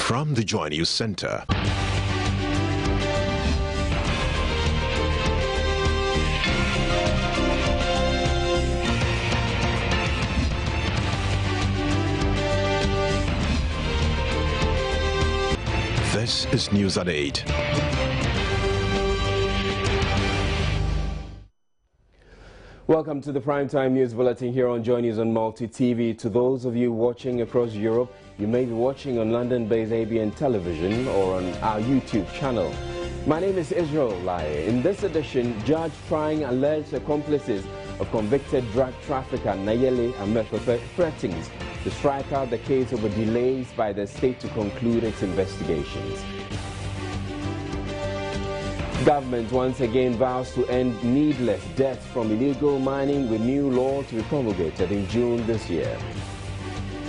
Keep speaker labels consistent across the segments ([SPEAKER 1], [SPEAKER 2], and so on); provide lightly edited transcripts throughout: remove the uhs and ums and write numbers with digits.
[SPEAKER 1] From the Joy News Center. This is News at 8.
[SPEAKER 2] Welcome to the Primetime News Bulletin here on Joy News on Multi TV. To those of you watching across Europe, you may be watching on London-based ABN television or on our YouTube channel. My name is Israel Lai. In this edition, judge trying alleged accomplices of convicted drug trafficker Nayeli Amefofe threatens to strike out the case over delays by the state to conclude its investigations. Government once again vows to end needless deaths from illegal mining with new law to be promulgated in June this year.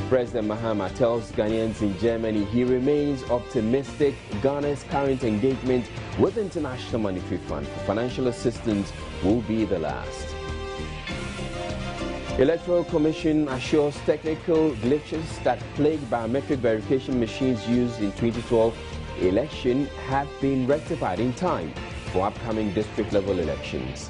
[SPEAKER 2] President Mahama tells Ghanaians in Germany he remains optimistic Ghana's current engagement with the International Monetary Fund for financial assistance will be the last. Electoral Commission assures technical glitches that plagued biometric verification machines used in 2012 election have been rectified in time for upcoming district-level elections.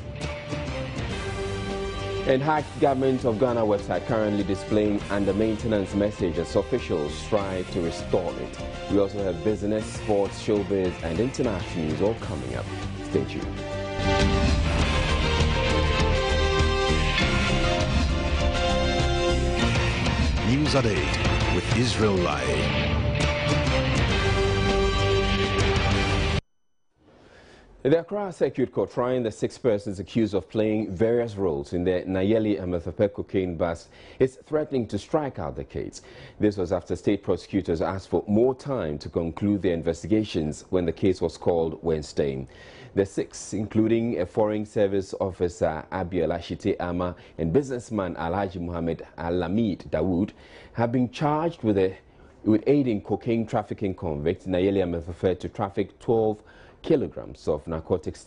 [SPEAKER 2] And hacked Government of Ghana website currently displaying under maintenance message as officials try to restore it. We also have business, sports, showbiz and international news all coming up. Stay tuned.
[SPEAKER 1] News at 8 with Israel Lai.
[SPEAKER 2] The Accra Circuit Court trying the 6 persons accused of playing various roles in the Nayeli Amefofe cocaine bust is threatening to strike out the case. This was after state prosecutors asked for more time to conclude their investigations when the case was called Wednesday. The 6, including a Foreign Service Officer Abiola Shite Ama and businessman Alhaji Muhammad Alamid Dawood, have been charged with aiding cocaine trafficking convict Nayeli Amefofe to traffic 12 kilograms of the narcotic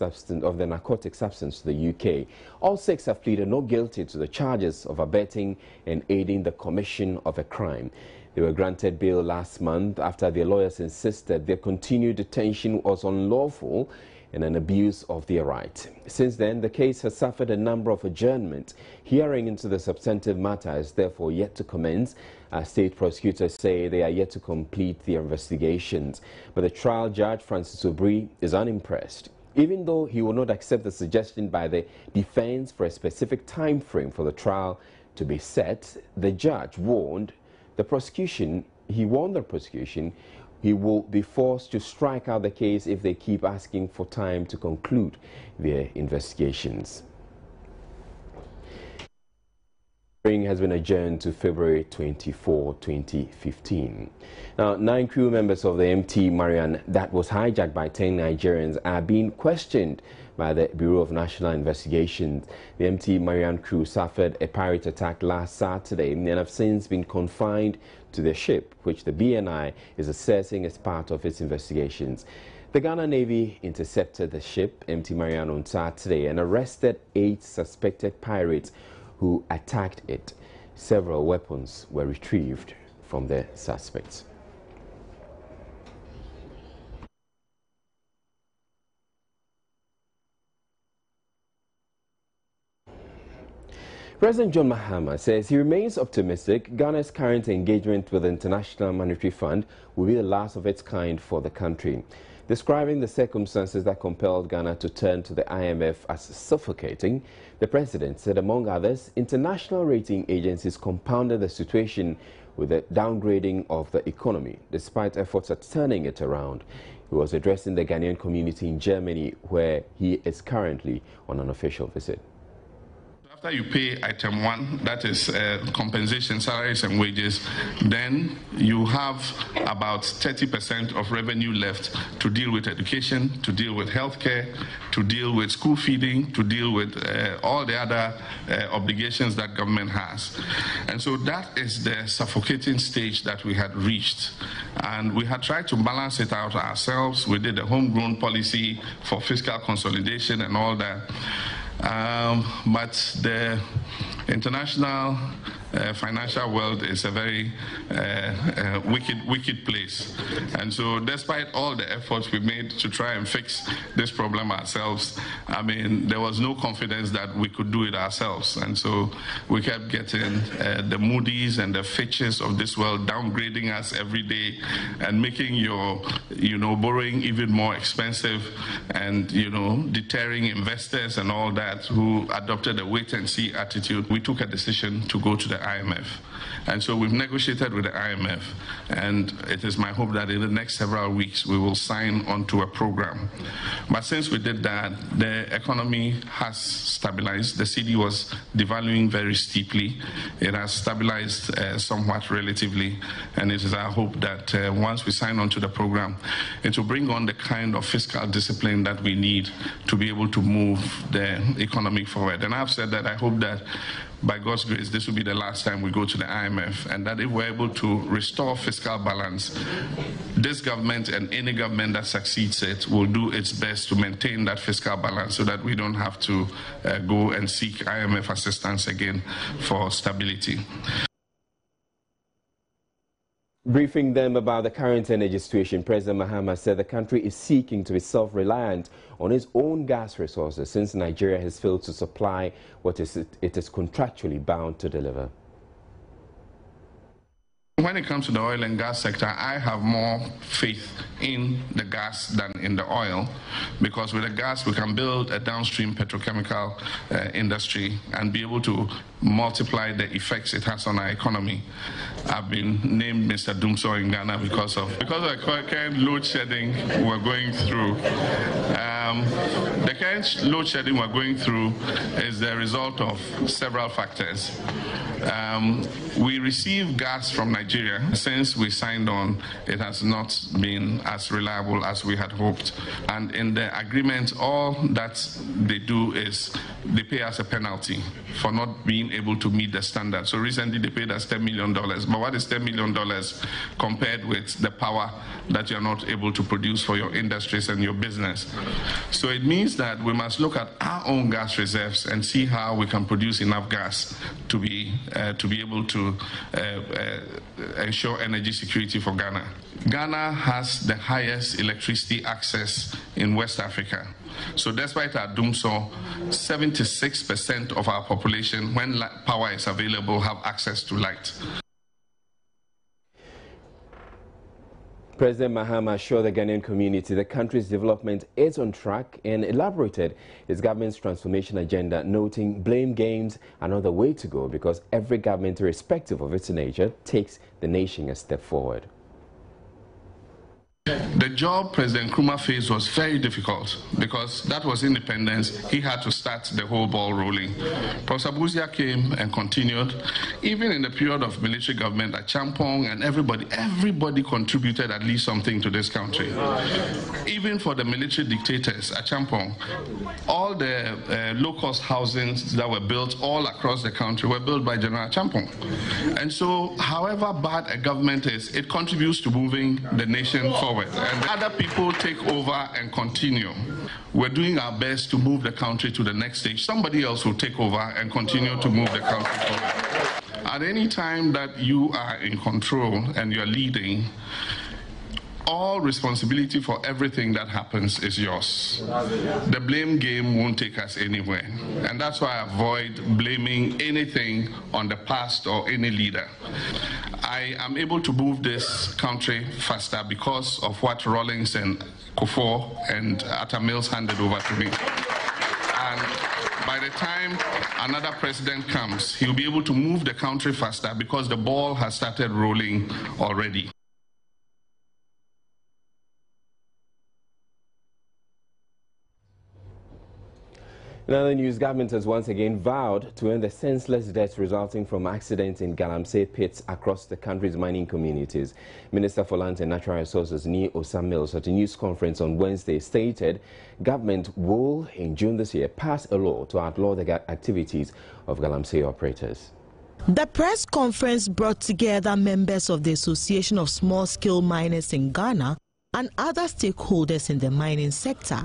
[SPEAKER 2] substance to the UK. All 6 have pleaded not guilty to the charges of abetting and aiding the commission of a crime. They were granted bail last month after their lawyers insisted their continued detention was unlawful and an abuse of their right. Since then, the case has suffered a number of adjournments. Hearing into the substantive matter is therefore yet to commence, as state prosecutors say they are yet to complete their investigations. But the trial judge, Francis Obri, is unimpressed. Even though he will not accept the suggestion by the defense for a specific time frame for the trial to be set, the judge warned the prosecution he will be forced to strike out the case if they keep asking for time to conclude their investigations. The hearing has been adjourned to February 24, 2015. Now, 9 crew members of the MT Marian that was hijacked by 10 Nigerians are being questioned by the Bureau of National Investigations. The MT Marian crew suffered a pirate attack last Saturday and have since been confined to their ship, which the BNI is assessing as part of its investigations. The Ghana Navy intercepted the ship, MT Marian, on Saturday and arrested 8 suspected pirates who attacked it. Several weapons were retrieved from the suspects. President John Mahama says he remains optimistic Ghana's current engagement with the International Monetary Fund will be the last of its kind for the country. Describing the circumstances that compelled Ghana to turn to the IMF as suffocating, the president said, among others, international rating agencies compounded the situation with the downgrading of the economy, despite efforts at turning it around. He was addressing the Ghanaian community in Germany, where he is currently on an official visit.
[SPEAKER 3] After you pay item 1, that is compensation, salaries and wages, then you have about 30% of revenue left to deal with education, to deal with healthcare, to deal with school feeding, to deal with all the other obligations that government has. And so that is the suffocating stage that we had reached. And we had tried to balance it out ourselves. We did a homegrown policy for fiscal consolidation and all that. But the international financial world is a very wicked place. And so despite all the efforts we made to try and fix this problem ourselves, I mean, there was no confidence that we could do it ourselves. And so we kept getting the Moody's and the Fitches of this world downgrading us every day and making your, borrowing even more expensive and, deterring investors and all that who adopted a wait-and-see attitude. We took a decision to go to the IMF. And so we've negotiated with the IMF, and it is my hope that in the next several weeks we will sign onto a program. But since we did that, the economy has stabilized. The cedi was devaluing very steeply. It has stabilized somewhat relatively, and it is our hope that once we sign onto the program, it will bring on the kind of fiscal discipline that we need to be able to move the economy forward. And I've said that I hope that by God's grace, this will be the last time we go to the IMF, and that if we're able to restore fiscal balance, this government and any government that succeeds it will do its best to maintain that fiscal balance so that we don't have to go and seek IMF assistance again for stability.
[SPEAKER 2] Briefing them about the current energy situation, President Mahama said the country is seeking to be self-reliant on its own gas resources since Nigeria has failed to supply what it is contractually bound to deliver.
[SPEAKER 3] When it comes to the oil and gas sector, I have more faith in the gas than in the oil, because with the gas we can build a downstream petrochemical industry and be able to multiply the effects it has on our economy. I've been named Mr. Doomsaw in Ghana because of the current load shedding we're going through. The current load shedding we're going through is the result of several factors. We receive gas from Nigeria. Since we signed on, it has not been as reliable as we had hoped. And in the agreement, all that they do is they pay us a penalty for not being able to meet the standard. So recently they paid us $10 million. But what is $10 million compared with the power that you're not able to produce for your industries and your business? So it means that we must look at our own gas reserves and see how we can produce enough gas to be able to ensure energy security for Ghana. Ghana has the highest electricity access in West Africa. So despite our doomsaw, 76% of our population, when power is available, have access to light.
[SPEAKER 2] President Mahama assured the Ghanaian community the country's development is on track and elaborated his government's transformation agenda, noting blame games are not the way to go because every government, irrespective of its nature, takes the nation a step forward.
[SPEAKER 3] The job President Nkrumah faced was very difficult because that was independence. He had to start the whole ball rolling. Professor Buzia came and continued. Even in the period of military government at Champong and everybody contributed at least something to this country. Even for the military dictators at Champong, all the low-cost housings that were built all across the country were built by General Champong. And so, however bad a government is, it contributes to moving the nation forward. And other people take over and continue. We're doing our best to move the country to the next stage. Somebody else will take over and continue to move the country forward. At any time that you are in control and you're leading, all responsibility for everything that happens is yours. The blame game won't take us anywhere. And that's why I avoid blaming anything on the past or any leader. I am able to move this country faster because of what Rawlings and Kufuor and Atta Mills handed over to me. And by the time another president comes, he'll be able to move the country faster because the ball has started rolling already.
[SPEAKER 2] In other news, government has once again vowed to end the senseless deaths resulting from accidents in Galamsey pits across the country's mining communities. Minister for Land and Natural Resources Ni Osam Mills at a news conference on Wednesday stated government will, in June this year, pass a law to outlaw the activities of Galamsey operators.
[SPEAKER 4] The press conference brought together members of the Association of Small-Scale Miners in Ghana and other stakeholders in the mining sector.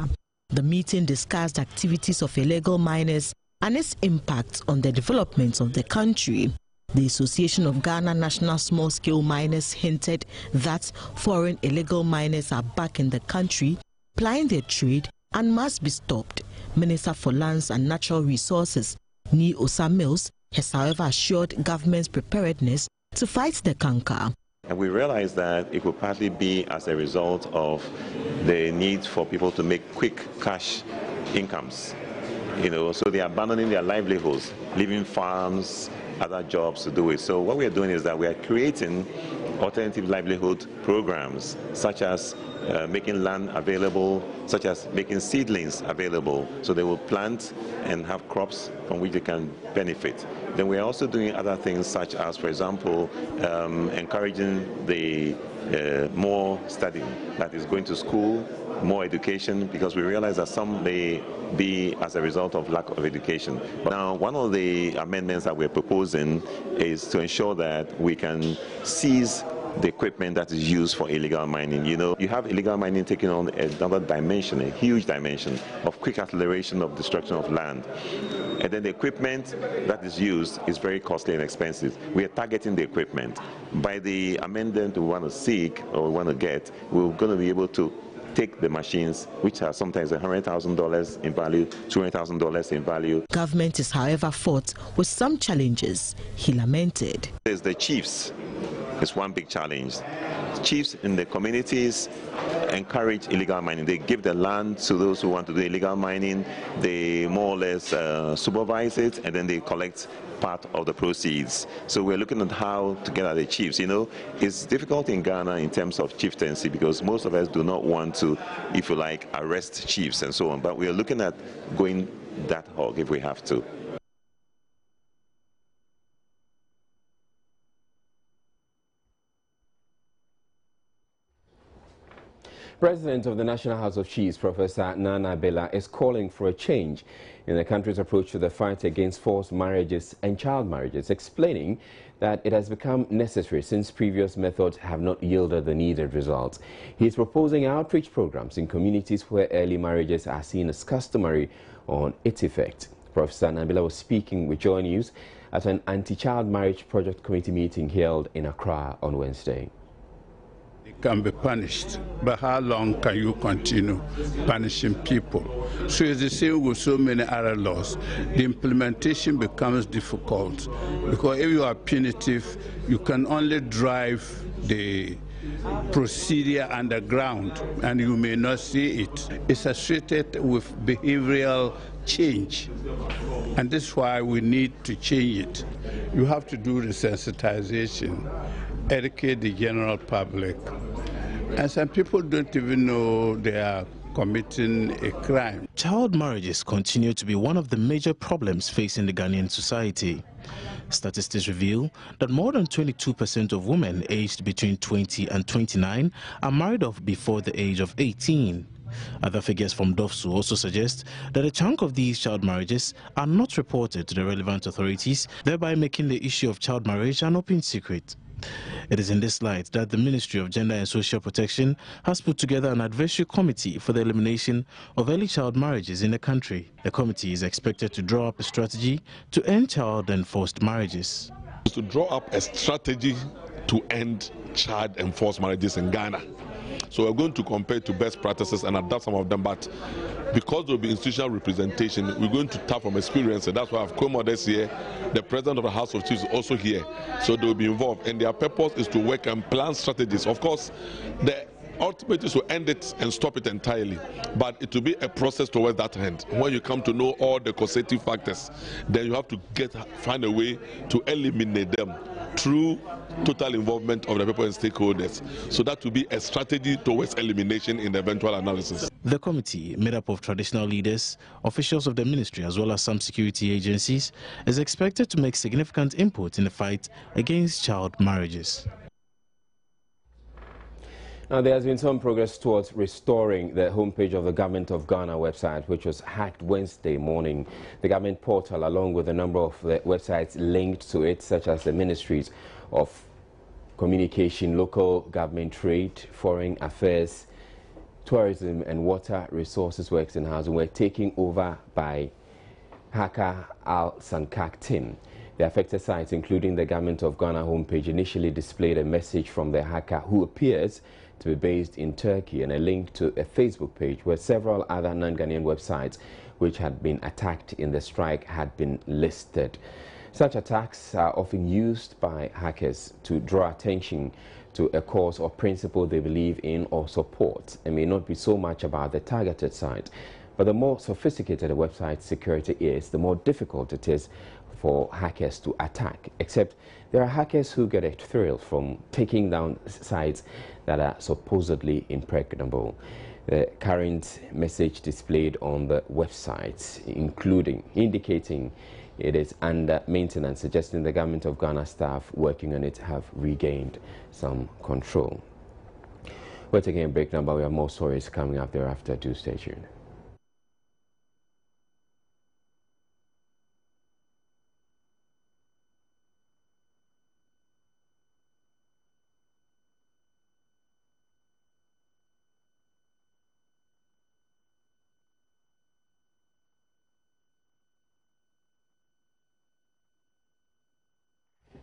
[SPEAKER 4] The meeting discussed activities of illegal miners and its impact on the development of the country. The Association of Ghana National Small-Scale Miners hinted that foreign illegal miners are back in the country, plying their trade and must be stopped. Minister for Lands and Natural Resources, Ni Osamils, has however assured government's preparedness to fight the canker.
[SPEAKER 5] And we realize that it could partly be as a result of the need for people to make quick cash incomes. So they are abandoning their livelihoods, leaving farms, other jobs to do it. So what we are doing is that we are creating alternative livelihood programs, such as making land available, such as making seedlings available, so they will plant and have crops from which they can benefit. Then we are also doing other things, such as, for example, encouraging the more studying, that is going to school, more education, because we realize that some may be as a result of lack of education. But now, one of the amendments that we're proposing is to ensure that we can seize the equipment that is used for illegal mining. You have illegal mining taking on another dimension, a huge dimension of quick acceleration of destruction of land. And then the equipment that is used is very costly and expensive. We are targeting the equipment. By the amendment we want to seek or we want to get, we're going to be able to take the machines, which are sometimes $100,000 in value, $200,000 in value.
[SPEAKER 4] Government is, however, fought with some challenges, he lamented.
[SPEAKER 5] There's the chiefs. It's one big challenge. Chiefs in the communities encourage illegal mining. They give the land to those who want to do illegal mining. They more or less supervise it, and then they collect part of the proceeds. So we're looking at how to get at the chiefs. It's difficult in Ghana in terms of chieftaincy because most of us do not want to, if you like, arrest chiefs and so on. But we are looking at going that hog if we have to.
[SPEAKER 2] President of the National House of Chiefs, Professor Nana Bella, is calling for a change in the country's approach to the fight against forced marriages and child marriages, explaining that it has become necessary since previous methods have not yielded the needed results. He is proposing outreach programs in communities where early marriages are seen as customary on its effect. Professor Nabila was speaking with Joy News at an anti-child marriage project committee meeting held in Accra on Wednesday.
[SPEAKER 6] Can be punished, but how long can you continue punishing people? So it's the same with so many other laws. The implementation becomes difficult because if you are punitive, you can only drive the procedure underground and you may not see it. It's associated with behavioral change, and this is why we need to change it. You have to do the sensitization, educate the general public. And some people don't even know they are committing a crime.
[SPEAKER 7] Child marriages continue to be one of the major problems facing the Ghanaian society. Statistics reveal that more than 22% of women aged between 20 and 29 are married off before the age of 18. Other figures from DOFSU also suggest that a chunk of these child marriages are not reported to the relevant authorities, thereby making the issue of child marriage an open secret. It is in this light that the Ministry of Gender and Social Protection has put together an advisory committee for the elimination of early child marriages in the country. The committee is expected to draw up a strategy to end child and forced marriages.
[SPEAKER 8] To draw up a strategy to end child and forced marriages in Ghana. So we're going to compare to best practices and adapt some of them, but because there will be institutional representation, we're going to tap from experience, and that's why I've come out this year. The President of the House of Chiefs is also here, so they will be involved, and their purpose is to work and plan strategies. Of course, the ultimate is to end it and stop it entirely, but it will be a process towards that end. When you come to know all the causative factors, then you have to find a way to eliminate them through total involvement of the people and stakeholders. So that will be a strategy towards elimination in the eventual analysis.
[SPEAKER 7] The committee, made up of traditional leaders, officials of the ministry, as well as some security agencies, is expected to make significant input in the fight against child marriages.
[SPEAKER 2] Now, there has been some progress towards restoring the homepage of the Government of Ghana website, which was hacked Wednesday morning. The government portal, along with a number of the websites linked to it, such as the Ministries of Communication, Local Government, Trade, Foreign Affairs, Tourism and Water Resources, Works and Housing, were taken over by hacker Al Sankak team. The affected sites, including the Government of Ghana homepage, initially displayed a message from the hacker who appears to be based in Turkey and a link to a Facebook page where several other non-Ghanaian websites which had been attacked in the strike had been listed. Such attacks are often used by hackers to draw attention to a cause or principle they believe in or support. It may not be so much about the targeted site, but the more sophisticated a website security is, the more difficult it is for hackers to attack. Except there are hackers who get a thrill from taking down sites that are supposedly impregnable. The current message displayed on the website, indicating it is under maintenance, suggesting the Government of Ghana staff working on it have regained some control. We're taking a break now, but we have more stories coming up thereafter. Do stay tuned.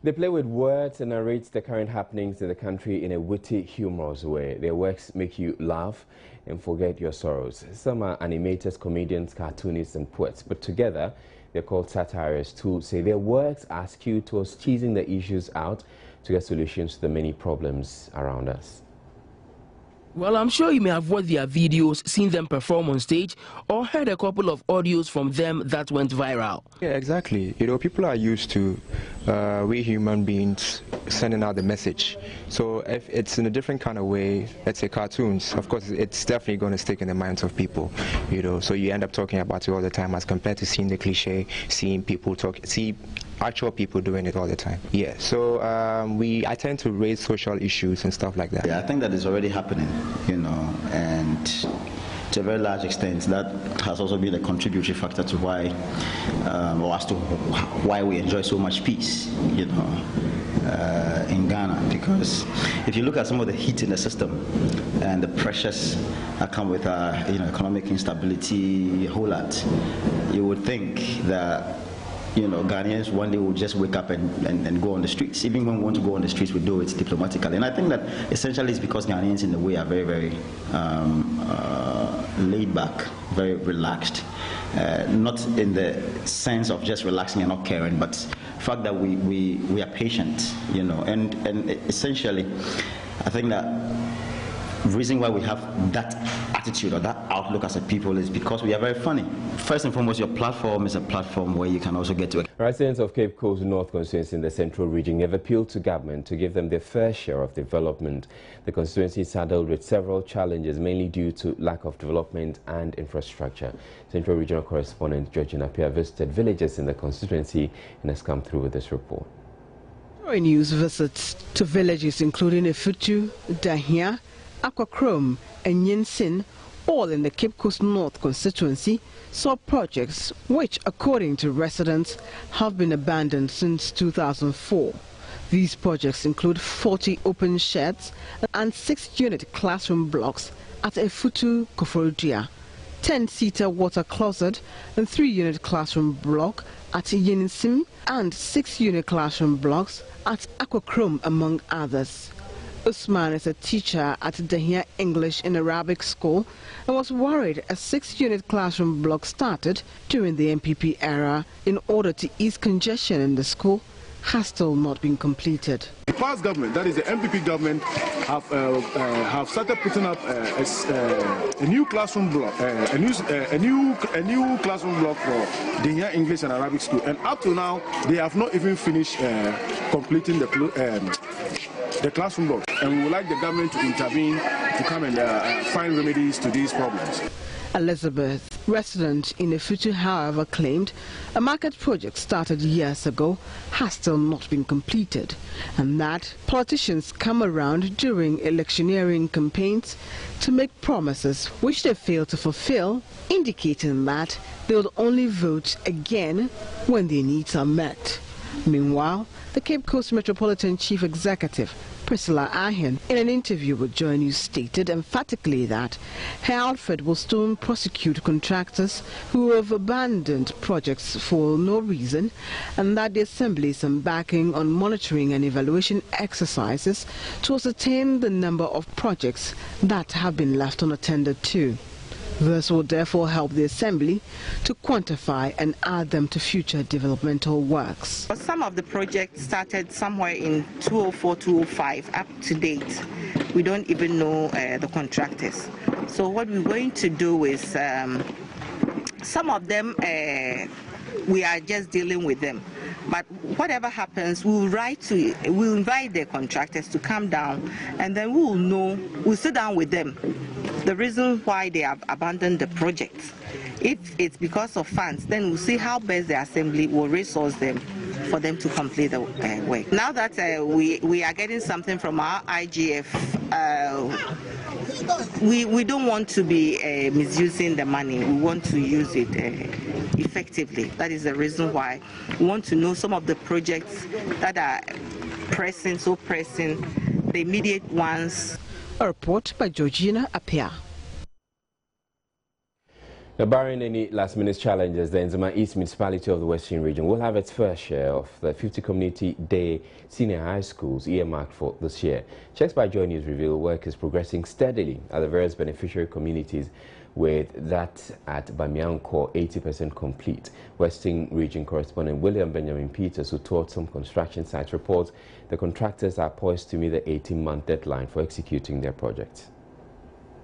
[SPEAKER 2] They play with words and narrate the current happenings in the country in a witty, humorous way. Their works make you laugh and forget your sorrows. Some are animators, comedians, cartoonists, and poets, but together they're called satirists who say their works are skewed towards teasing the issues out to get solutions to the many problems around us.
[SPEAKER 9] Well, I'm sure you may have watched their videos, seen them perform on stage, or heard a couple of audios from them that went viral.
[SPEAKER 10] Yeah, exactly. You know, people are used to we human beings sending out the message. So if it's in a different kind of way, let's say cartoons, of course, it's definitely going to stick in the minds of people. You know, so you end up talking about it all the time as compared to seeing the cliche, seeing people see actual people doing it all the time. Yeah, so I tend to raise social issues and stuff like that.
[SPEAKER 11] Yeah, I think that is already happening, you know, and to a very large extent that has also been a contributory factor to why, or as to why we enjoy so much peace, you know, in Ghana. Because if you look at some of the heat in the system and the pressures that come with you know, economic instability, a whole lot, you would think that, you know, Ghanaians one day will just wake up and go on the streets. Even when we want to go on the streets, we do it diplomatically. And I think that essentially it's because Ghanaians in a way are very, very laid back, very relaxed. Not in the sense of just relaxing and not caring, but the fact that we are patient, you know. And essentially, I think that the reason why we have that attitude or that outlook as a people is because we are very funny. First and foremost, your platform is a platform where you can also get to.
[SPEAKER 2] Residents of Cape Coast North constituency in the central region have appealed to government to give them their fair share of development. The constituency is saddled with several challenges, mainly due to lack of development and infrastructure. Central Regional Correspondent Georgina Pia visited villages in the constituency and has come through with this report.
[SPEAKER 12] News visits to villages including Efutu, Dahia, Aquachrome and Yinsin, all in the Cape Coast North constituency, saw projects which, according to residents, have been abandoned since 2004. These projects include 40 open sheds and 6-unit classroom blocks at Efutu Koforidua, 10-seater water closet and 3-unit classroom block at Yinsin, and 6-unit classroom blocks at Aquachrome, among others. Usman is a teacher at Dahia English and Arabic School and was worried a 6-unit classroom block started during the MPP era in order to ease congestion in the school has still not been completed.
[SPEAKER 13] The past government, that is the MPP government, have started putting up a new classroom block, a new classroom block for Dahia English and Arabic School, and up to now they have not even finished completing the classroom block, and we would like the government to intervene to come and find remedies to these problems.
[SPEAKER 12] Elizabeth, resident in Efutu, however, claimed a market project started years ago has still not been completed, and that politicians come around during electioneering campaigns to make promises which they fail to fulfill, indicating that they will only vote again when their needs are met. Meanwhile, the Cape Coast Metropolitan Chief Executive, Priscilla Ahen, in an interview with Joy News, stated emphatically that her outfit will soon prosecute contractors who have abandoned projects for no reason, and that the Assembly is embarking on monitoring and evaluation exercises to ascertain the number of projects that have been left unattended to. This will therefore help the Assembly to quantify and add them to future developmental works.
[SPEAKER 14] Some of the projects started somewhere in 2004, 2005, up to date. We don't even know the contractors. So what we're going to do is, some of them, we are just dealing with them. But whatever happens, we'll invite the contractors to come down, and then we'll sit down with them. The reason why they have abandoned the project. If it's because of funds, then we'll see how best the Assembly will resource them for them to complete the work. Now that we are getting something from our IGF, we don't want to be misusing the money. We want to use it effectively. That is the reason why we want to know some of the projects that are pressing, the immediate ones.
[SPEAKER 12] A report by Georgina Apia.
[SPEAKER 2] Now, barring any last-minute challenges, the Nzema East Municipality of the Western Region will have its fair share of the 50 Community Day Senior High Schools earmarked for this year. Checks by Joy News reveal work is progressing steadily at the various beneficiary communities, with that at Bamianko 80% complete. Western Region correspondent William Benjamin Peters, who toured some construction sites, reports the contractors are poised to meet the 18-month deadline for executing their projects.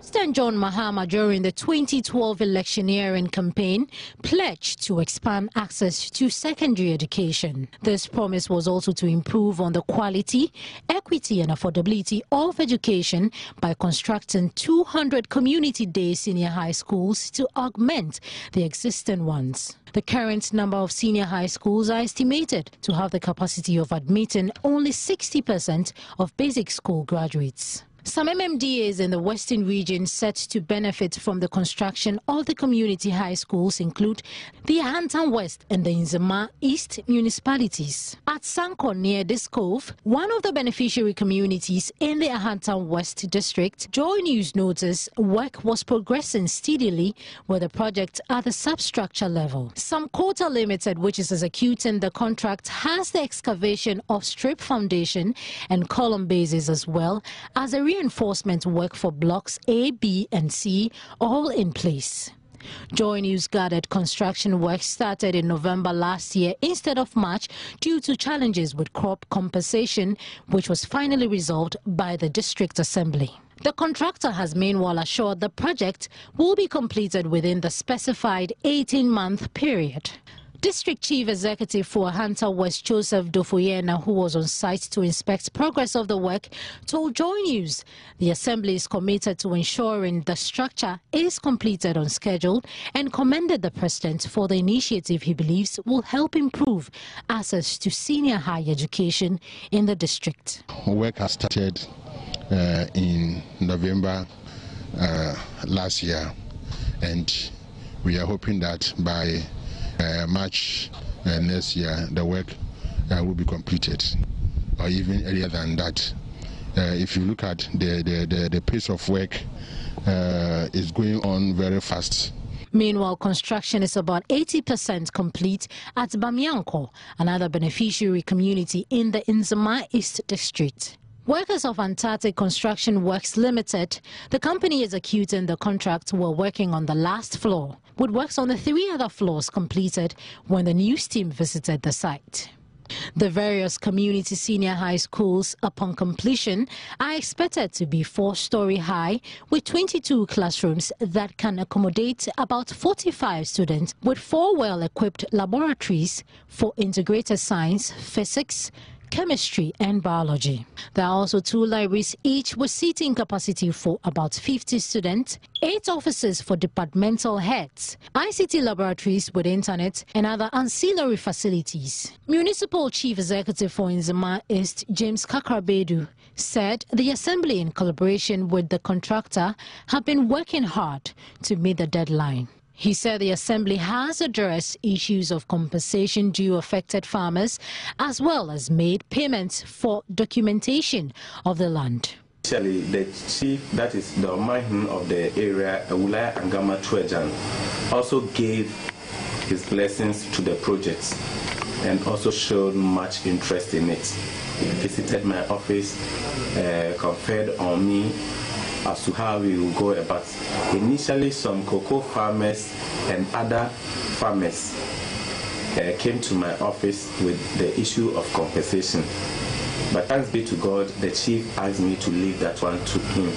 [SPEAKER 15] President John Mahama, during the 2012 electioneering campaign, pledged to expand access to secondary education. This promise was also to improve on the quality, equity and affordability of education by constructing 200 community day senior high schools to augment the existing ones. The current number of senior high schools are estimated to have the capacity of admitting only 60% of basic school graduates. Some MMDAs in the Western Region set to benefit from the construction of the community high schools include the Ahantan West and the Nzema East municipalities. At Sanko near this cove, one of the beneficiary communities in the Ahantan West district, Joy News noticed work was progressing steadily with the project at the substructure level. Some Quota Limited, which is executing the contract, has the excavation of strip foundation and column bases as well as a reinforcement work for blocks A, B and C all in place. Joy News gathered construction work started in November last year instead of March due to challenges with crop compensation, which was finally resolved by the District Assembly. The contractor has meanwhile assured the project will be completed within the specified 18-month period. District Chief Executive for Ahantan West, Joseph Dofoyena, who was on site to inspect progress of the work, told Joy News the Assembly is committed to ensuring the structure is completed on schedule and commended the President for the initiative he believes will help improve access to senior high education in the district.
[SPEAKER 16] Work has started in November last year, and we are hoping that by March next year the work will be completed, or even earlier than that. If you look at the pace of work, is going on very fast.
[SPEAKER 15] Meanwhile, construction is about 80% complete at Bamianko, another beneficiary community in the Nzema East district. Workers of Antarctic Construction Works Limited, the company executing the contract, were working on the last floor, with works on the 3 other floors completed when the news team visited the site. The various community senior high schools, upon completion, are expected to be 4-story high with 22 classrooms that can accommodate about 45 students, with 4 well-equipped laboratories for integrated science, physics, chemistry and biology. There are also 2 libraries, each with seating capacity for about 50 students, 8 offices for departmental heads, ICT laboratories with internet and other ancillary facilities. Municipal Chief Executive for Nzema East, James Kakrabedu, said the Assembly, in collaboration with the contractor, have been working hard to meet the deadline. He said the Assembly has addressed issues of compensation due affected farmers, as well as made payments for documentation of the land.
[SPEAKER 17] Initially, the chief, that is the Mahama of the area, Ewulaya Angama Twejan, also gave his blessings to the project and also showed much interest in it. He visited my office, conferred on me as to how we will go about. Initially, some cocoa farmers and other farmers came to my office with the issue of compensation. But thanks be to God, the chief asked me to leave that one to him.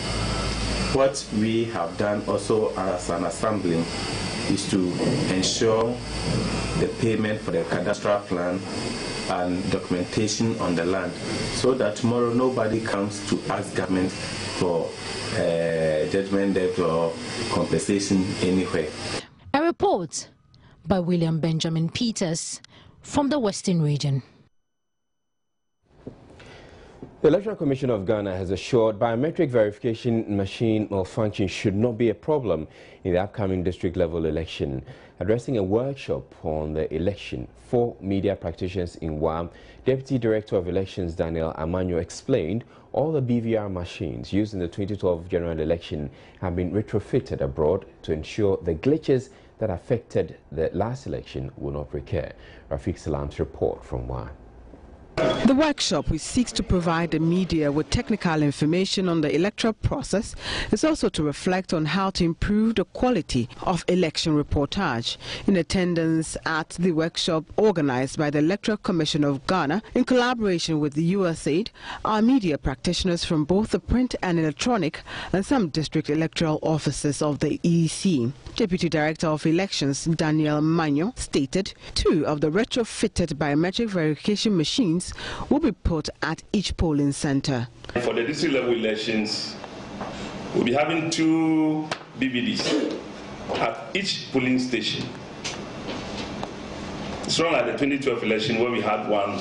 [SPEAKER 17] What we have done also as an assembly is to ensure the payment for the cadastral plan and documentation on the land, so that tomorrow nobody comes to ask government for judgment debt or compensation anywhere.
[SPEAKER 15] A report by William Benjamin Peters from the Western Region.
[SPEAKER 2] The Electoral Commission of Ghana has assured biometric verification machine malfunction should not be a problem in the upcoming district-level election. Addressing a workshop on the election for media practitioners in WAM, Deputy Director of Elections Daniel Amanyo explained all the BVR machines used in the 2012 general election have been retrofitted abroad to ensure the glitches that affected the last election will not recur. Rafiq Salam's report from WAM.
[SPEAKER 12] The workshop, which seeks to provide the media with technical information on the electoral process, is also to reflect on how to improve the quality of election reportage. In attendance at the workshop organized by the Electoral Commission of Ghana in collaboration with the USAID are media practitioners from both the print and electronic and some district electoral offices of the EC. Deputy Director of Elections Daniel Amanyo stated 2 of the retrofitted biometric verification machines will be put at each polling center.
[SPEAKER 18] For the district level elections, we'll be having 2 BVDs at each polling station. It's not like the 2012 election where we had one,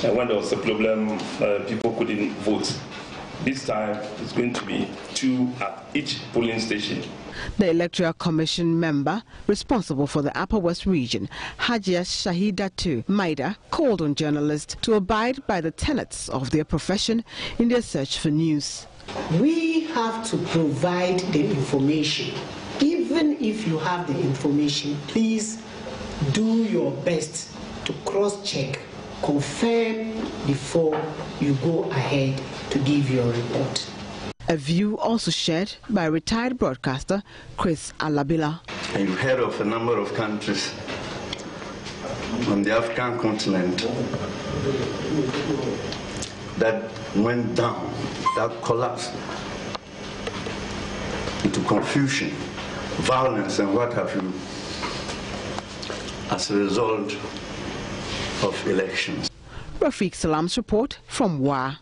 [SPEAKER 18] and when there was a problem, people couldn't vote. This time, it's going to be 2 at each polling station.
[SPEAKER 12] The Electoral Commission member responsible for the Upper West region, Hajia Shahidatu Maida, called on journalists to abide by the tenets of their profession in their search for news.
[SPEAKER 19] We have to provide the information. Even if you have the information, please do your best to cross-check, confirm before you go ahead to give your report.
[SPEAKER 12] A view also shared by retired broadcaster Chris Alabila.
[SPEAKER 20] And you heard of a number of countries on the African continent that went down, that collapsed into confusion, violence, and what have you, as a result of elections.
[SPEAKER 12] Rafiq Salam's report from WA.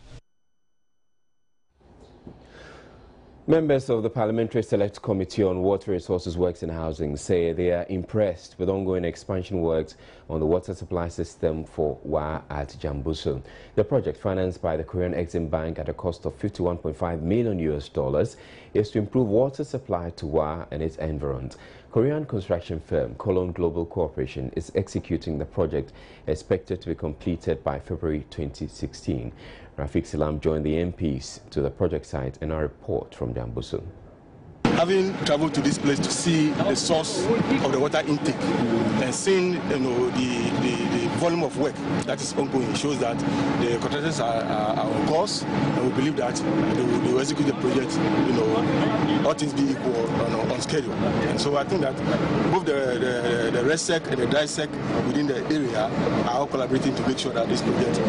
[SPEAKER 2] Members of the Parliamentary Select Committee on Water Resources, Works and Housing say they are impressed with ongoing expansion works on the water supply system for WA at Jambusu. The project, financed by the Korean Exim Bank at a cost of $51.5 million, is to improve water supply to WA and its environs. Korean construction firm Colon Global Corporation is executing the project, expected to be completed by February 2016. Rafiq Salam joined the MPs to the project site in a report from Jambusu.
[SPEAKER 13] Having traveled to this place to see the source of the water intake and seeing the volume of work that is ongoing shows that the contractors are on course, and we believe that they will execute the project, all things being equal, on schedule. And so I think that both the RESEC and the DISEC within the area are all collaborating to make sure that this project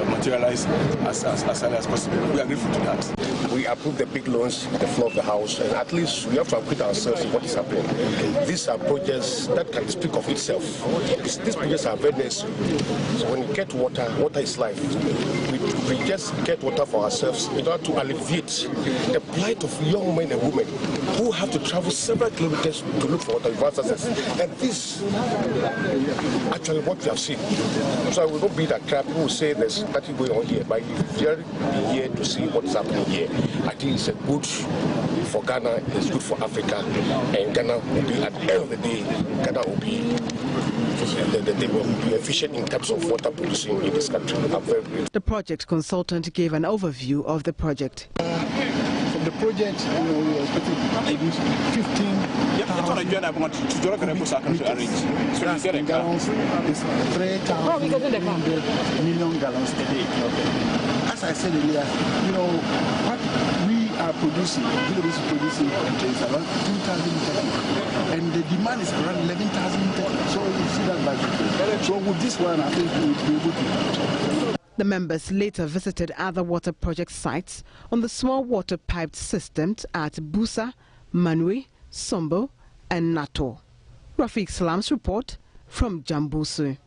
[SPEAKER 13] materialize as early as possible. We are grateful to that.
[SPEAKER 21] We approve the big loans, the floor of the house, and at least we have to acquit ourselves in what is happening. These are projects that can speak of itself. These projects are very necessary. So when you get water, water is life. We we just get water for ourselves in order to alleviate the plight of young men and women who have to travel several kilometers to look for water without access. And this actually what we have seen. So I will not be that crap. People will say there's nothing going on here, but if you're here to see what's happening here, I think it's good for Ghana, it's good for Africa, and Ghana will be, at the end of the day, Ghana will be, they will be efficient in terms of water producing in this country.
[SPEAKER 12] The project consultant gave an overview of the project.
[SPEAKER 21] From the project, we are expecting to use 15,000 gallons, is 3,000 million gallons a day. As I said earlier, what we are producing, is producing is around 2,000 liters, and the demand is around 11,000 liters. So you see that value. So with this one, I think we will be able to.
[SPEAKER 12] The members later visited other water project sites on the small water piped systems at Busa, Manwe, Sombo, and Nato. Rafiq Salam's report from Jambusu.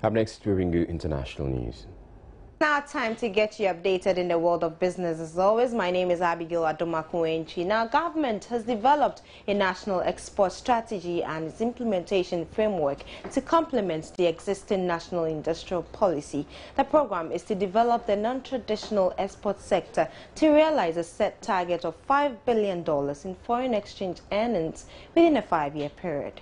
[SPEAKER 2] Up next, we bring you international news.
[SPEAKER 1] Now time to get you updated in the world of business. As always, my name is Abigail Adomakuenchi. Now, government has developed a national export strategy and its implementation framework to complement the existing national industrial policy. The program is to develop the non-traditional export sector to realize a set target of $5 billion in foreign exchange earnings within a 5-year period.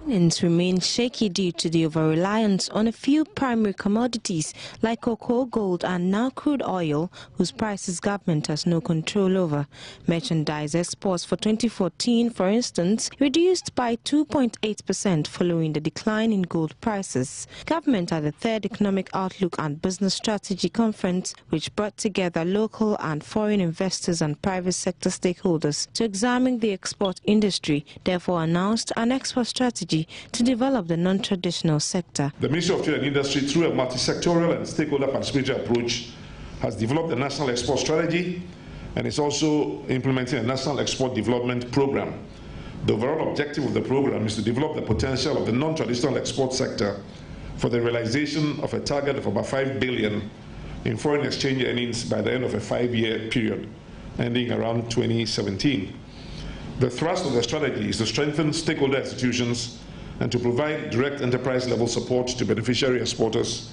[SPEAKER 22] Earnings remain shaky due to the over-reliance on a few primary commodities like cocoa, gold and now crude oil, whose prices government has no control over. Merchandise exports for 2014, for instance, reduced by 2.8% following the decline in gold prices. Government at the third Economic Outlook and Business Strategy Conference, which brought together local and foreign investors and private sector stakeholders to examine the export industry, therefore announced an export strategy to develop the non-traditional sector.
[SPEAKER 3] The Ministry of Trade and Industry, through a multi-sectoral and stakeholder participatory approach, has developed a national export strategy and is also implementing a national export development program. The overall objective of the program is to develop the potential of the non-traditional export sector for the realization of a target of about $5 billion in foreign exchange earnings by the end of a 5-year period, ending around 2017. The thrust of the strategy is to strengthen stakeholder institutions and to provide direct enterprise-level support to beneficiary exporters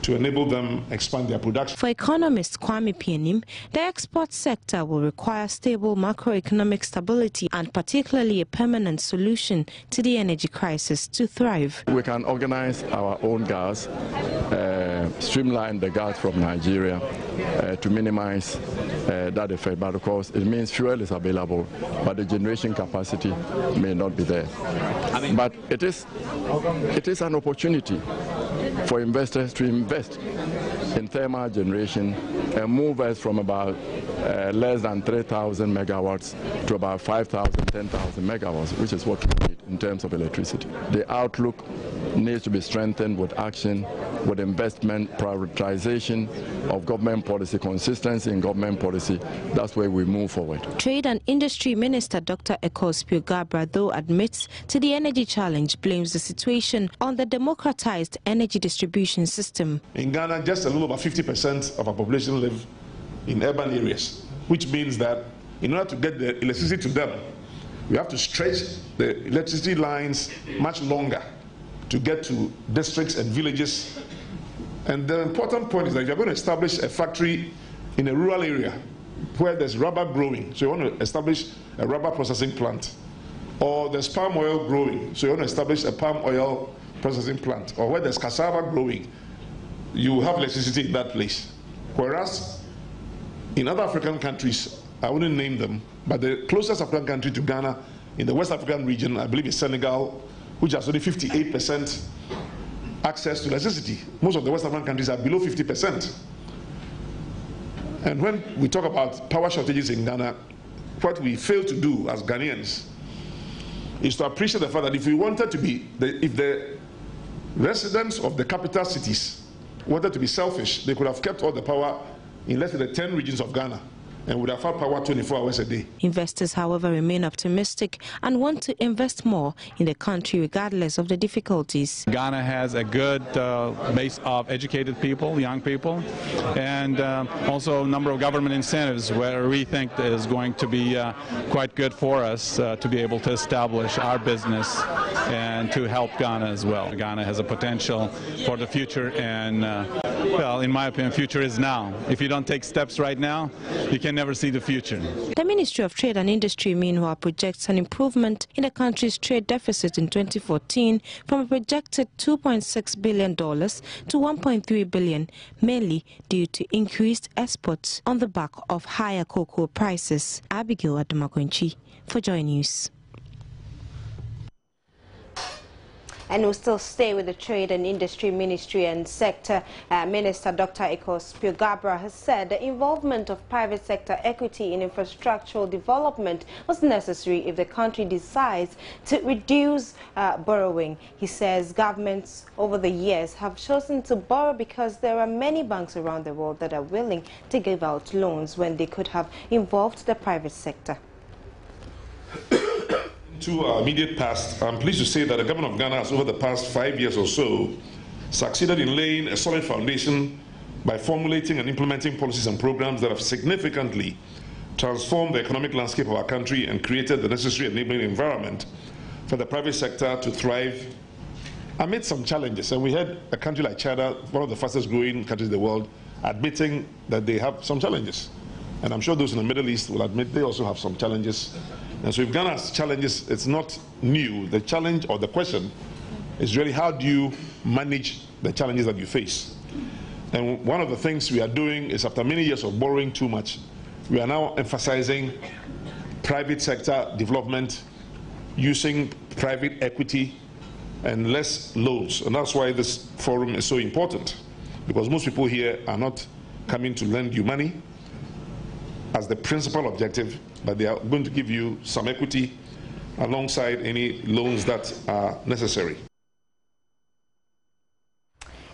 [SPEAKER 3] to enable them expand their production.
[SPEAKER 22] For economist Kwame Pianim, the export sector will require stable macroeconomic stability and particularly a permanent solution to the energy crisis to thrive.
[SPEAKER 23] We can organize our own gas, streamline the gas from Nigeria to minimize that effect, but of course it means fuel is available, but the generation capacity may not be there. But it is an opportunity for investors to invest in thermal generation and move us from about less than 3,000 megawatts to about 5,000, 10,000 megawatts, which is what we need in terms of electricity. The outlook needs to be strengthened with action, with investment, prioritization of government policy, consistency in government policy. That's where we move forward.
[SPEAKER 22] Trade and Industry Minister Dr. Ekospio Gabra, though, admits to the energy challenge, blames the situation on the democratized energy distribution system.
[SPEAKER 3] In Ghana, just a little over 50% of our population live in urban areas, which means that in order to get the electricity to them, we have to stretch the electricity lines much longer to get to districts and villages. And the important point is that if you're going to establish a factory in a rural area where there's rubber growing, so you want to establish a rubber processing plant, or there's palm oil growing, so you want to establish a palm oil processing plant, or where there's cassava growing, you have electricity in that place. Whereas in other African countries, I wouldn't name them, but the closest African country to Ghana in the West African region, I believe, is Senegal, which has only 58% access to electricity. Most of the West African countries are below 50%. And when we talk about power shortages in Ghana, what we fail to do as Ghanaians is to appreciate the fact that if we wanted to be, if the residents of the capital cities wanted to be selfish, they could have kept all the power in less than the 10 regions of Ghana.
[SPEAKER 4] and would have had power 24 hours a day.
[SPEAKER 22] Investors, however, remain optimistic and want to invest more in the country regardless of the difficulties.
[SPEAKER 5] Ghana has a good base of educated people, young people, and also a number of government incentives where we think is going to be quite good for us to be able to establish our business and to help Ghana as well. Ghana has a potential for the future, and well, in my opinion, future is now. If you don't take steps right now, you can never see the future.
[SPEAKER 22] The Ministry of Trade and Industry, meanwhile, projects an improvement in the country's trade deficit in 2014 from a projected $2.6 billion to $1.3 billion, mainly due to increased exports on the back of higher cocoa prices. Abigail Adumakwenchi for Joy News.
[SPEAKER 1] And we'll still stay with the Trade and Industry Ministry, and Sector Minister Dr. Ekos Piogabra has said the involvement of private sector equity in infrastructural development was necessary if the country decides to reduce borrowing. He says governments over the years have chosen to borrow because there are many banks around the world that are willing to give out loans when they could have involved the private sector.
[SPEAKER 4] To our immediate past, I'm pleased to say that the government of Ghana has, over the past 5 years or so, succeeded in laying a solid foundation by formulating and implementing policies and programs that have significantly transformed the economic landscape of our country and created the necessary enabling environment for the private sector to thrive amid some challenges. And we had a country like China, one of the fastest growing countries in the world, admitting that they have some challenges. And I'm sure those in the Middle East will admit they also have some challenges. And so if Ghana has challenges, it's not new. The challenge or the question is really how do you manage the challenges that you face? And one of the things we are doing is, after many years of borrowing too much, we are now emphasizing private sector development, using private equity and less loans. And that's why this forum is so important, because most people here are not coming to lend you money as the principal objective, but they are going to give you some equity alongside any loans that are necessary.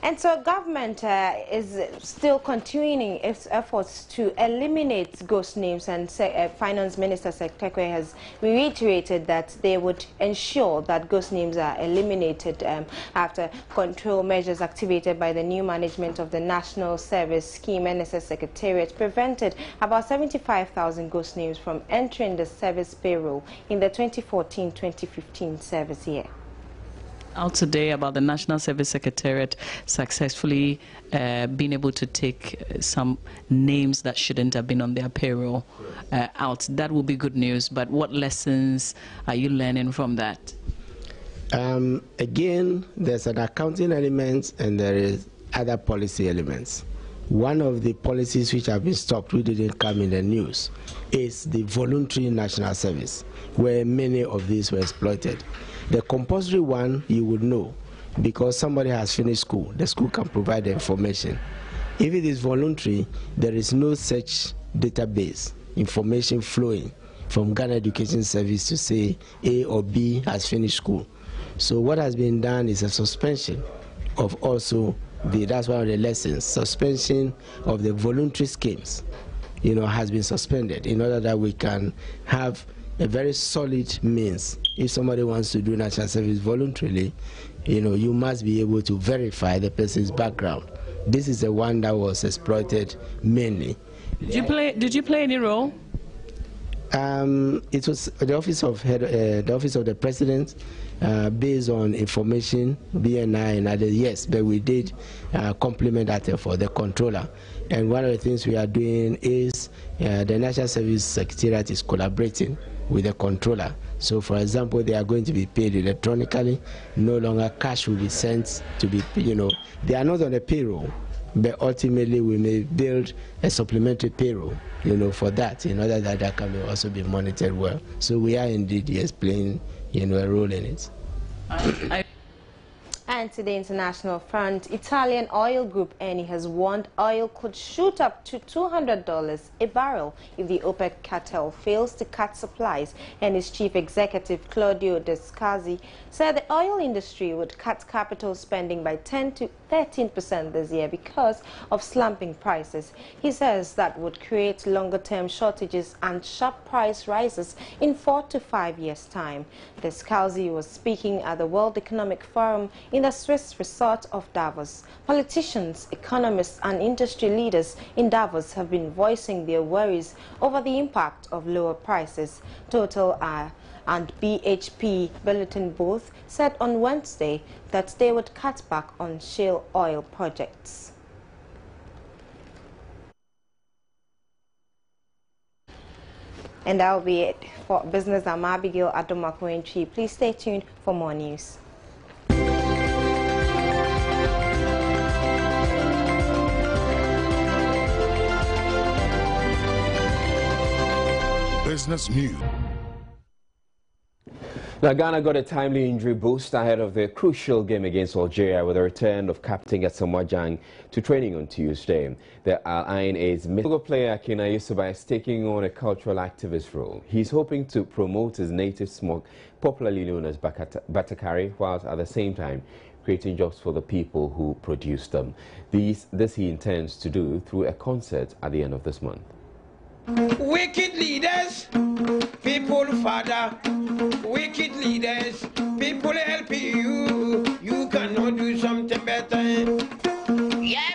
[SPEAKER 1] And so government is still continuing its efforts to eliminate ghost names, and Finance Minister Sektekwe has reiterated that they would ensure that ghost names are eliminated after control measures activated by the new management of the National Service Scheme NSS Secretariat prevented about 75,000 ghost names from entering the service payroll in the 2014-2015 service year.
[SPEAKER 6] Out today about the National Service Secretariat successfully being able to take some names that shouldn't have been on their payroll out. That will be good news, but what lessons are you learning from that?
[SPEAKER 24] Again, there's an accounting element and there is other policy elements. One of the policies which have been stopped, which didn't come in the news, is the voluntary national service, where many of these were exploited. The compulsory one, you would know, because somebody has finished school. The school can provide the information. If it is voluntary, there is no such database, information flowing from Ghana Education Service to say A or B has finished school. So what has been done is a suspension of also that's one of the lessons. Suspension of the voluntary schemes, has been suspended in order that we can have a very solid means. If somebody wants to do national service voluntarily, you must be able to verify the person's background. This is the one that was exploited mainly.
[SPEAKER 6] Did you play any role?
[SPEAKER 24] It was the office of the president, based on information, BNI and others. Yes, but we did complement that for the controller. And one of the things we are doing is the National Service Secretariat is collaborating with the controller. So, for example, they are going to be paid electronically. No longer cash will be sent to be, they are not on the payroll. But ultimately, we may build a supplementary payroll, for that, in order that that can also be monitored well. So we are indeed, yes, playing, a role in it.
[SPEAKER 1] And to the international front, Italian oil group Eni has warned oil could shoot up to $200 a barrel if the OPEC cartel fails to cut supplies. Eni's chief executive Claudio Descalzi said the oil industry would cut capital spending by 10 to 13% this year because of slumping prices. He says that would create longer-term shortages and sharp price rises in 4 to 5 years' time. Descalzi was speaking at the World Economic Forum in the Swiss resort of Davos. Politicians, economists and industry leaders in Davos have been voicing their worries over the impact of lower prices. Total and BHP Billiton both said on Wednesday that they would cut back on shale oil projects. And that will be it for Business. I'm Abigail Adomakoenchi. Please stay tuned for more news.
[SPEAKER 7] Business News.
[SPEAKER 2] Now, Ghana got a timely injury boost ahead of the crucial game against Algeria with the return of Captain Asamoah to training on Tuesday. The Al-Ain A's midfielder player Kina Yusuba is taking on a cultural activist role. He's hoping to promote his native smoke, popularly known as Batakari, whilst at the same time creating jobs for the people who produce them. This he intends to do through a concert at the end of this month.
[SPEAKER 8] Wicked leaders, people father. Wicked leaders, people help you. You cannot do something better.
[SPEAKER 9] Yeah,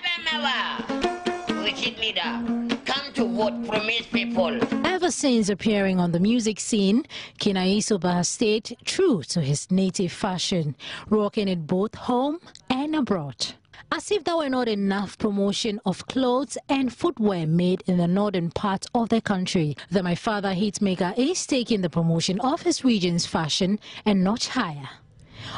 [SPEAKER 9] wicked leader, come to vote, promise people.
[SPEAKER 15] Ever since appearing on the music scene, Kina Yusuba has stayed true to his native fashion, rocking it both home and abroad. As if there were not enough promotion of clothes and footwear made in the northern part of the country, the My Father hitmaker is taking the promotion of his region's fashion a notch higher.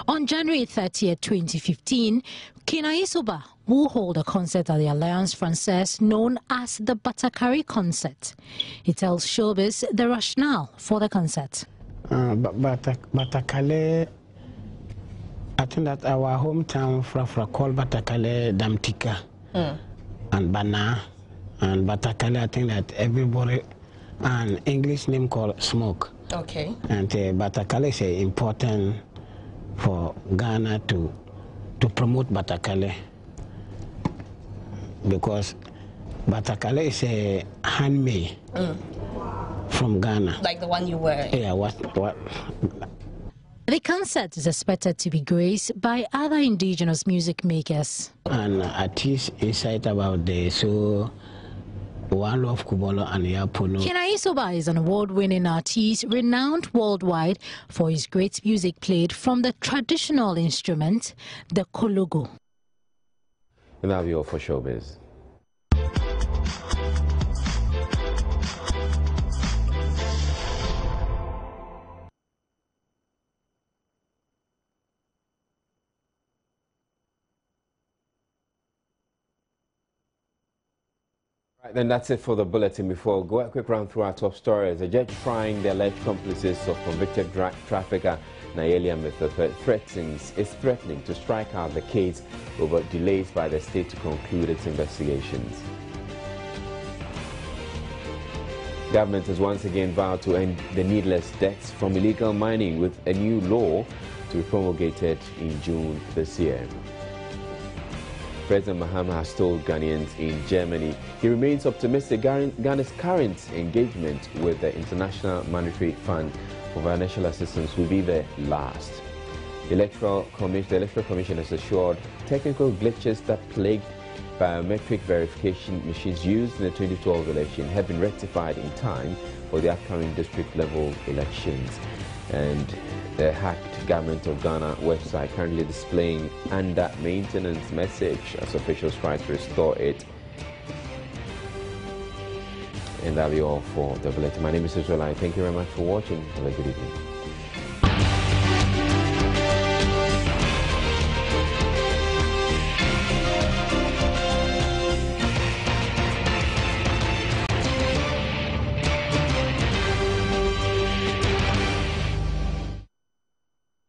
[SPEAKER 15] On January 30th, 2015, Kina Yusuba will hold a concert at the Alliance Française known as the Batakari Concert. He tells Showbiz the rationale for the concert.
[SPEAKER 24] Batakale, I think that our hometown Frafra called Batakale Damtika and Bana, and Batakale I think that everybody, an English name called Smoke.
[SPEAKER 10] Okay.
[SPEAKER 24] And Batakale is important for Ghana to promote Batakale, because Batakale is a handmade from Ghana.
[SPEAKER 10] Like the one you wear.
[SPEAKER 24] Yeah, what?
[SPEAKER 15] The concert is expected to be graced by other indigenous music makers.
[SPEAKER 24] And artists inside about the so One Love Kubolo and Yapono.
[SPEAKER 15] Kina Yusuba is an award-winning artist renowned worldwide for his great music played from the traditional instrument, the kologo.
[SPEAKER 2] And that'll be all for Showbiz. Then that's it for the bulletin. Before we go a quick round through our top stories. A judge trying the alleged accomplices of convicted drug trafficker Nayeli Amethepe is threatening to strike out the case over delays by the state to conclude its investigations. Government has once again vowed to end the needless deaths from illegal mining with a new law to be promulgated in June this year. President Mahama has told Ghanaians in Germany he remains optimistic Ghana's current engagement with the International Monetary Fund for financial assistance will be the last. The Electoral Commission has assured technical glitches that plagued biometric verification machines used in the 2012 election have been rectified in time for the upcoming district-level elections. And the hacked Government of Ghana website currently displaying under maintenance message as officials try to restore it. And that'll be all for the bulletin. My name is Israel. Thank you very much for watching. Have a good evening.